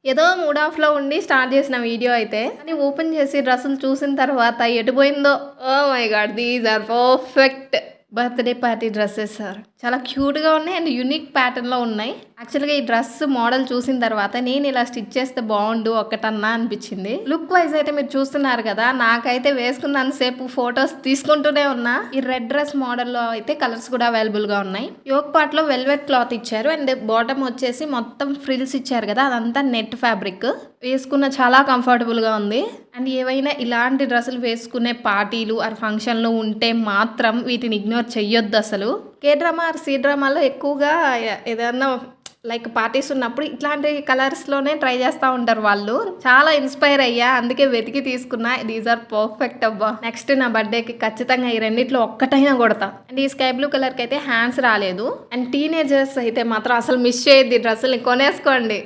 ఏదో మూడ్ ఆఫ్‌లో ఉండి స్టార్ట్ చేసిన వీడియో అయితే, కానీ ఓపెన్ చేసి డ్రెస్సులు చూసిన తర్వాత ఎటు పోయిందో. Oh my god! These are perfect birthday party dresses sir. చాలా క్యూట్‌గా ఉన్నాయి అండ్ యూనిక్ ప్యాటర్న్‌లో ఉన్నాయి. యాక్చువల్‌గా ఈ డ్రెస్ మోడల్ చూసిన తర్వాత నేను ఇలా స్టిచ్ చేస్తే బాగుండు ఒక్కటన్నా అనిపించింది. లుక్ వైజ్ అయితే మీరు చూస్తున్నారు కదా, నాకైతే వేసుకున్నంత సేపు ఫొటోస్ తీసుకుంటూనే ఉన్నా. ఈ రెడ్ డ్రెస్ మోడల్లో అయితే కలర్స్ కూడా అవైలబుల్‌గా ఉన్నాయి. యోక్ పార్ట్‌లో వెల్వెట్ క్లాత్ ఇచ్చారు అండ్ బాటమ్ వచ్చేసి మొత్తం ఫ్రిల్స్ ఇచ్చారు కదా, అదంతా నెట్ ఫ్యాబ్రిక్. వేసుకున్న చాలా కంఫర్టబుల్‌గా ఉంది. అండ్ ఏవైనా ఇలాంటి డ్రెస్సులు వేసుకునే పార్టీలు ఆర్ ఫంక్షన్‌లు ఉంటే మాత్రం వీటిని ఇగ్నోర్ చెయ్యొద్దు అసలు. కే డ్రామా ఆర్ సి డ్రామాలో ఎక్కువగా ఏదన్నా లైక్ పార్టీస్ ఉన్నప్పుడు ఇట్లాంటి కలర్స్‌లోనే ట్రై చేస్తా ఉంటారు వాళ్ళు. చాలా ఇన్‌స్పైర్ అయ్యా. అందుకే వెతికి తీసుకున్నా. దీస్ ఆర్ పర్ఫెక్ట్ అబ్బా! నెక్స్ట్ నా బర్త్‌డేకి ఖచ్చితంగా ఈ రెండిట్లో ఒక్కటైనా కొడతా. అండ్ ఈ స్కై బ్లూ కలర్‌కి అయితే హ్యాండ్స్ రాలేదు. అండ్ టీనేజర్స్ అయితే మాత్రం అసలు మిస్ చేయొద్దు, ఈ డ్రెస్సుల్ని కొనేసుకోండి.